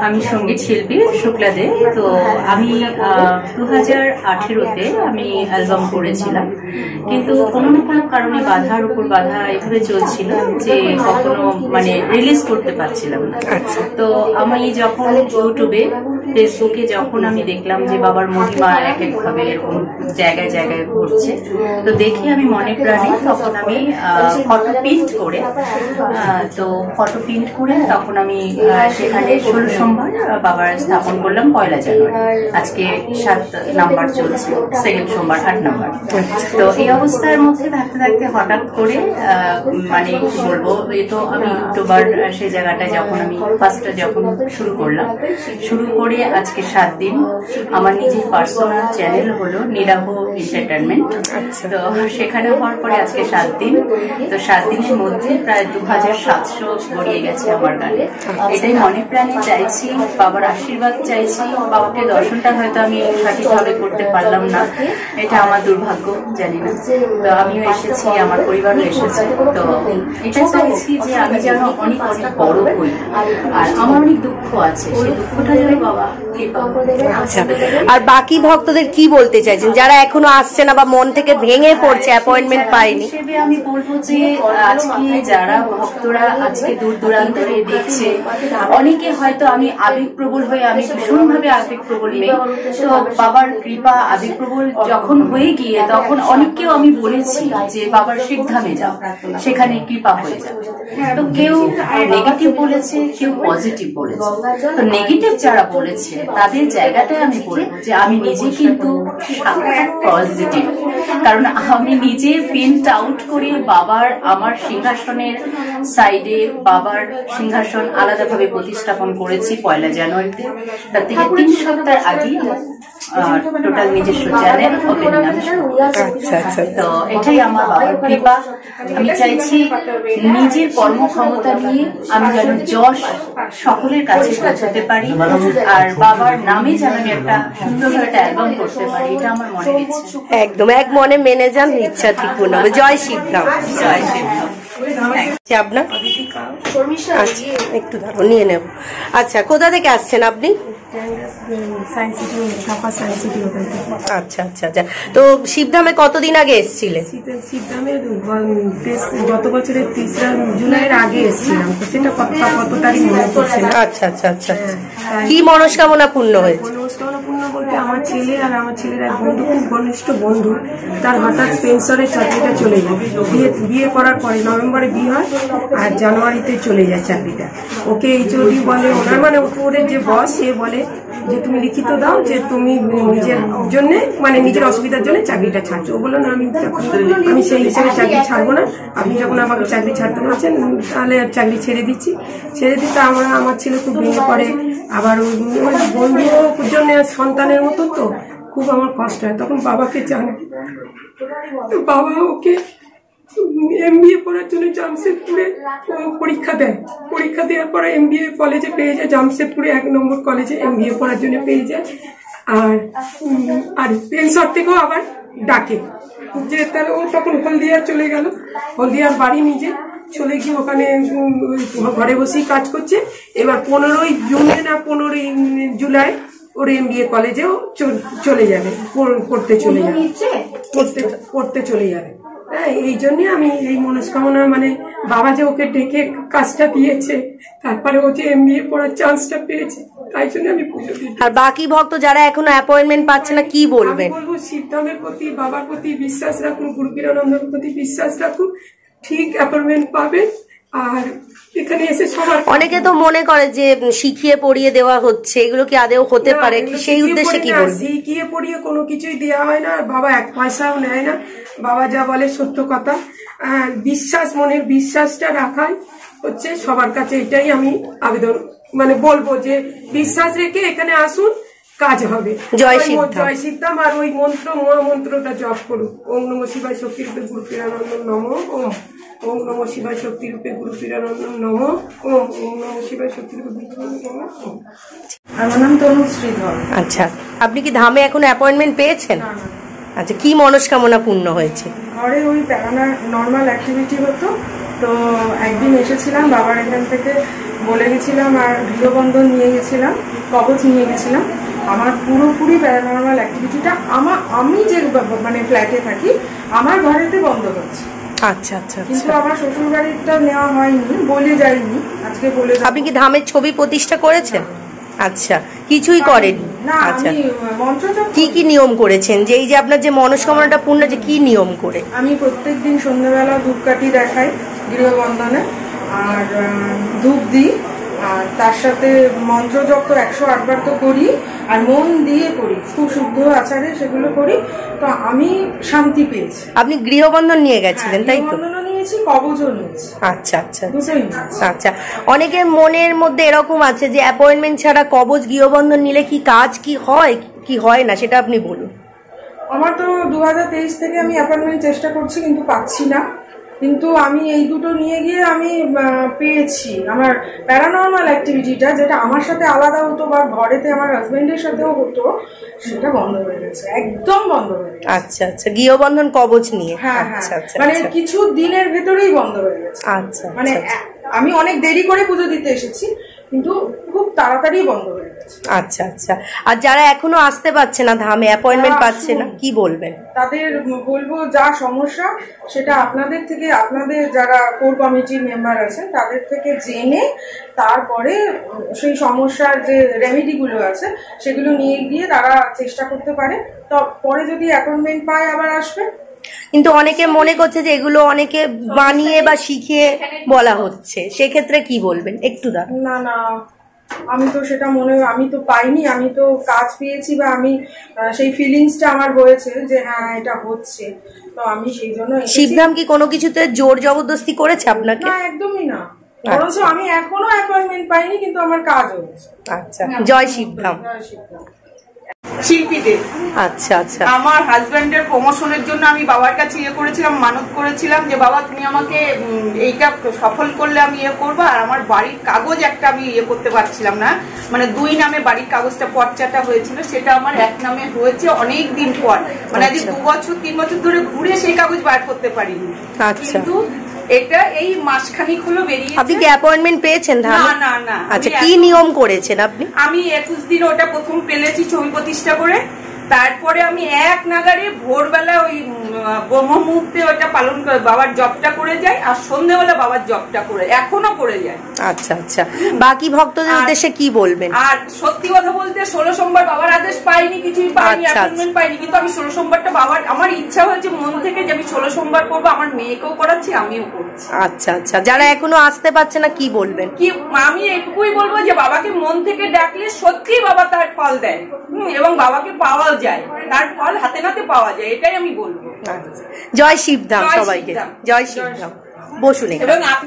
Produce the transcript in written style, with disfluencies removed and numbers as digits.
আমি সঙ্গীত শিল্পী শুক্লা দে। তো আমি 2018-তে আমি অ্যালবাম করেছিলাম, কিন্তু কোনো না কোনো কারণে বাধার উপর বাধা এভাবে চলছিল যে কখনো মানে রিলিজ করতে পারছিলাম না। তো আমি যখন ইউটিউবে ফেসবুকে যখন আমি দেখলাম যে বাবার মহিমা এক একভাবে এরকম জায়গায় জায়গায় ঘুরছে, তো দেখে আমি মনে প্রাণে তখন আমি ফটো প্রিন্ট করে তখন আমি সেখানে 16 সোমবার বাবার স্থাপন করলাম 1 জানুয়ারি। আজকে 7 নাম্বার চলছে, সেকেন্ড সোমবার 8 নাম্বার। তো এই অবস্থার মধ্যে থাকতে থাকতে হঠাৎ করে মানে কি বলবো, এই তো আমি ইউটিউবার সেই জায়গাটায় যখন আমি ফার্স্টে যখন শুরু করে আজকে 7 দিন আমার নিজের পার্সোনাল চ্যানেল হলো নিরাহ এন্টারটেনমেন্ট। তো সেখানে হওয়ার পরে আজকে 7 দিন। তো 7 দিনের মধ্যে প্রায় 2700 গড়িয়ে গেছে আমার গানে। এটাই মনে প্রাণে চাইছি, বাবার আশীর্বাদ চাইছি। বাবাকে দর্শনটা হয়তো আমি সঠিকভাবে করতে পারলাম না, এটা আমার দুর্ভাগ্য, জানি না। তো আমিও এসেছি, আমার পরিবারও এসেছে। তো এটা চাইছি যে আমি যেন অনেক অনেক বড় হই, আর আমার অনেক দুঃখ আছে, সেই দুঃখটা যেন বাবা। আচ্ছা, আর বাকি ভক্তদের কি বলতে চাইছেন যারা এখনো আসছে না বা মন থেকে ভেঙে পড়ছে, অ্যাপয়েন্টমেন্ট পায়নি? হিসেবে আমি বলবো যে আজকে যারা ভক্তরা আজকে দূর দূরান্তরে দেখছে, অনেকে হয়তো আমি আবেগপ্রবল হয়ে, আমি ভীষণভাবে আবেগপ্রবল মেয়ে, তো বাবার কৃপা আবেগপ্রবল যখন হয়ে গিয়ে তখন অনেককেও আমি বলেছি যে বাবার সিদ্ধামে যাও, সেখানে কৃপা হয়ে যাবে। তো কেউ নেগেটিভ বলেছে, কেউ পজিটিভ বলেছে। তো নেগেটিভ যারা বলেছে তাদের জায়গাটায় আমি বলবো যে আমি নিজে কিন্তু সাক্ষাৎ পজিটিভ, কারণ আমি নিজে প্রিন্ট আউট করে বাবার আমার সিংহাসনের সাইডে বাবার সিংহাসন আলাদাভাবে প্রতিস্থাপন করেছি 1 জানুয়ারিতে। তার থেকে 3 সপ্তাহ আগে টোটাল নিজস্ব চ্যানেল ওপেনিং আমি। তো এটাই আমার বাবার কৃপা। আমি চাইছি নিজের কর্মক্ষমতা নিয়ে আমি যেন যশ সকলের কাছে পৌঁছতে পারি, আর বাবার নামে যেন আমি একটা সুন্দরভাবে একটা অ্যালবাম করতে পারি, এটা আমার মনে ইচ্ছে। একদম এক মনে মেনে যান, ইচ্ছা ঠিক পূর্ণ হবে। জয় শিবধাম। জয় শিবধাম। আপনার একটু ধরো নিয়ে নেব। আচ্ছা, কোথা থেকে আসছেন আপনি? আচ্ছা আচ্ছা আচ্ছা। তো শিবধামে কতদিন আগে এসেছিলেন? শিবধামে গত বছরের 3 জুলাইয়ের আগে এসেছিলাম, তো সেটা কত তারিখ মনে পড়ছে না। আচ্ছা আচ্ছা আচ্ছা। কি মনস্কামনা পূর্ণ হয়েছে? মনস্কামনা পূর্ণ বলতে আমার ছেলে আর আমার ছেলের এক বন্ধু, খুব ঘনিষ্ঠ বন্ধু, তার হঠাৎ স্পেন্সরের চাকরিটা চলে যায়। বিয়ে করার পরে নভেম্বরে বিয়ে হয়, আর জানুয়ারিতে চলে যায় চাকরিটা। ওকে এইচওডি বলে, ওনার মানে উপরের যে বস, সে বলে যে তুমি লিখিত দাও যে তুমি নিজের জন্য মানে নিজের অসুবিধার জন্য চাকরিটা ছাড়ছো। ও বললো না, আমি সেই হিসেবে চাকরি ছাড়বো না, আপনি যখন আমাকে চাকরি ছাড়তে বলছেন তাহলে চাকরি ছেড়ে দিচ্ছি। ছেড়ে দিতে আমার ছেলে খুব ভেঙে পড়ে। আবার ওই বন্ধুর জন্য সন্তানের মতো, তো খুব আমার কষ্ট হয়। তখন বাবাকে জানে, বাবা ওকে MBA পড়ার জন্য জামশেদপুরে পরীক্ষা দেয়। পরীক্ষা দেওয়ার পরে MBA কলেজে পেয়ে যায়, জামশেদপুরে 1 নম্বর কলেজে MBA পড়ার জন্য পেয়ে যায়। আর পেনশন থেকেও আবার ডাকে যে তাহলে ও তখন হলদিয়া চলে গেল, হলদিয়ার বাড়ি নিজে চলে গিয়ে ওখানে ঘরে বসেই কাজ করছে। এবার 15ই জুনে না 15ই জুলাই ওর MBA কলেজেও চলে যাবে, পড়তে চলে যাবে। হ্যাঁ, এই জন্য আমি এই মনস্কামনা, মানে বাবা যে ওকে ডেকে কাজটা দিয়েছে, তারপরে ও যে MBA পড়ার চান্সটা পেয়েছে, তাই জন্য আমি পুজো দিই। আর বাকি ভক্ত যারা এখনো অ্যাপয়েন্টমেন্ট পাচ্ছে না, কি বলবেন? বলবো শিবধামের প্রতি, বাবার প্রতি বিশ্বাস রাখুন, গুরু পীরানন্দের প্রতি বিশ্বাস রাখুন, ঠিক অ্যাপয়েন্টমেন্ট পাবে। আর এখানে এসে সবার অনেকে তো মনে করে যে শিখিয়ে পড়িয়ে দেওয়া হচ্ছে, এগুলো কি আদেও হতে পারে? সেই উদ্দেশ্যে কি বলবেন? শিখিয়ে পড়িয়ে কোনো কিছুই দেওয়া হয় না, বাবা 1 পয়সাও নেয় না। বাবা যা বলে সত্য কথা। বিশ্বাস, মনের বিশ্বাসটা রাখাই হচ্ছে সবার কাছে। এটাই আমি আবেদন মানে বলবো যে বিশ্বাস রেখে এখানে আসুন, কাজ হবে। জয় শিবধাম। জয় শিবধাম। আর ওই মন্ত্র, মহামন্ত্রটা জপ করুন, ওম নমঃ শিবায় শক্তি রূপে গুরু পীরানন্দ নমঃ ওম, ওম নমঃ শিবায় শক্তি রূপে গুরু পীরানন্দ নমঃ ওম, ওম নমঃ শিবায় শক্তি রূপে গুরু পীরানন্দ নমঃ ওম। আমার নাম তনুশ্রী ধর। আচ্ছা, আপনি কি ধামে এখন অ্যাপয়েন্টমেন্ট পেয়েছেন? আচ্ছা, কি মনস্কামনা পূর্ণ হয়েছে? ঘরে ওই নর্মাল অ্যাক্টিভিটি হতো, তো একদিন এসেছিলাম, বাবার এখান থেকে বলে গেছিলাম, আর গৃহবন্ধন নিয়ে গেছিলাম, কবচ নিয়ে গেছিলাম। আমার পুরোপুরি প্যারানর্মাল অ্যাক্টিভিটিটা আমি যে মানে ফ্ল্যাটে থাকি আমার ঘরেতে বন্ধ হচ্ছে। আচ্ছা আচ্ছা। কিন্তু আমার শ্বশুর বাড়িটা নেওয়া হয়নি, বলে যাইনি, আজকে বলে। আপনি কি ধামের ছবি প্রতিষ্ঠা করেছেন? আচ্ছা, কিছুই করেনি? আচ্ছা, কি কি নিয়ম করেছেন? যে এই যে আপনার যে মনস্কামনাটা পূর্ণ, যে কি নিয়ম করে? আমি প্রত্যেকদিন সন্ধ্যাবেলা ধূপকাঠি দেখাই গৃহবন্ধনে, আর ধূপ দিই, আর তার সাথে মন্ত্র জপ তো 108 বার তো করি, আর মন দিয়ে করি, খুব শুদ্ধ আচারে সেগুলো করি। তো আমি শান্তি পেয়েছি। আপনি গৃহবন্ধন নিয়ে গেছিলেন, তাই তো? কবজও নিয়েছি। আচ্ছা আচ্ছা আচ্ছা। অনেকের মনের মধ্যে এরকম আছে যে অ্যাপয়েন্টমেন্ট ছাড়া কবজ গৃহবন্ধন নিলে কি কাজ কি হয় কি হয় না, সেটা আপনি বলুন। আমার তো 2023 থেকে আমি অ্যাপয়েন্টমেন্ট চেষ্টা করছি, কিন্তু পাচ্ছি না। কিন্তু আমি এই দুটো নিয়ে গিয়ে আমি পেয়েছি। আমার প্যারানর্মাল অ্যাক্টিভিটিটা যেটা আমার সাথে আলাদা হতো বা ঘরেতে আমার হাজবেন্ডের সাথেও হতো, সেটা বন্ধ হয়ে গেছে, একদম বন্ধ হয়ে গেছে। আচ্ছা আচ্ছা, গৃহবন্ধন কবচ নিয়ে? হ্যাঁ হ্যাঁ, মানে কিছু দিনের ভেতরেই বন্ধ হয়ে গেছে। আচ্ছা, মানে আমি অনেক দেরি করে পুজো দিতে এসেছি, কিন্তু খুব তাড়াতাড়ি বন্ধ হয়ে গেছে। আচ্ছা আচ্ছা। আর যারা এখনো আসতে পারছে না ধামে, অ্যাপয়েন্টমেন্ট পাচ্ছে না, কি বলবেন তাদের? বলবো যা সমস্যা সেটা আপনাদের থেকে, আপনাদের যারা কোর কমিটির মেম্বার আছেন তাদের থেকে জেনে তারপরে সেই সমস্যার যে রেমেডিগুলো আছে সেগুলো নিয়ে গিয়ে তারা চেষ্টা করতে পারে। তো পরে যদি অ্যাপয়েন্টমেন্ট পায় আবার আসবে। কিন্তু অনেকে মনে করছে যে এগুলো অনেকে বানিয়ে বা শিখিয়ে বলা হচ্ছে, সেক্ষেত্রে কি বলবেন একটু? না না, আমি তো সেটা আমি তো পাইনি, আমি তো কাজ পেয়েছি, বা আমি সেই ফিলিংসটা আমার হয়েছে যে হ্যাঁ এটা হচ্ছে। তো আমি সেই জন্য। শিবধাম কি কোনো কিছুতে জোর জবরদস্তি করেছে আপনাকে? না, একদমই না। বরঞ্চ আমি এখনো অ্যাপয়েন্টমেন্ট পাইনি, কিন্তু আমার কাজ হয়েছে। আচ্ছা, জয় শিবধাম। শিল্পীদের। আচ্ছা আচ্ছা। আমার হাজবেন্ডের প্রমোশনের জন্য আমি বাবার কাছে করেছিলাম, মানত করেছিলাম যে বাবা তুমি আমাকে এইটা সফল করলে আমি করবো। আর আমার বাড়ির কাগজ একটা আমি করতে পারছিলাম না, মানে 2 নামে বাড়ির কাগজটা পর্চাটা হয়েছিল, সেটা আমার 1 নামে হয়েছে অনেক দিন পর। মানে আজ 2 বছর 3 বছর ধরে ঘুরে সেই কাগজ বার করতে পারিনি। কিন্তু এটা এই মাসখানিক হলো বেরিয়েছে। আপনি কি অ্যাপয়েন্টমেন্ট পেয়েছেন? না না না। আচ্ছা, কি নিয়ম করেছেন আপনি? আমি 21 দিন ওটা প্রথম পেলেছি ছবি প্রতিষ্ঠা করে। তারপরে আমি 1 নাগারে ভোরবেলা ওই ব্রহ্ম মুহূর্তে ওটা পালন করে বাবার জপটা করে যাই, আর সন্ধ্যেবেলা বাবার জপটা করে এখনো করে যায়। আচ্ছা আচ্ছা। বাকি ভক্তদের উদ্দেশ্যে কি বলবেন? আর সত্যি কথা বলতে 16 সোমবার বাবার আদেশ পাইনি, কিছুই পাইনি, অ্যাপয়েন্টমেন্ট পাইনি, কিন্তু আমি 16 সোমবারটা বাবার, আমার ইচ্ছা হয়েছে মন থেকে যে আমি 16 সোমবার করবো। আমার মেয়েকেও করাচ্ছি, আমিও করছি। আচ্ছা আচ্ছা। যারা এখনো আসতে পারছে না কি বলবেন? কি আমি এটুকুই বলবো যে বাবাকে মন থেকে ডাকলে সত্যি বাবা তার ফল দেয়, এবং বাবাকে পাওয়াও যায়, তার ফল হাতে নাতে পাওয়া যায়, এটাই আমি বলবো। জয় শিবধাম সবাইকে। জয় শিবধাম। বসুন। এবং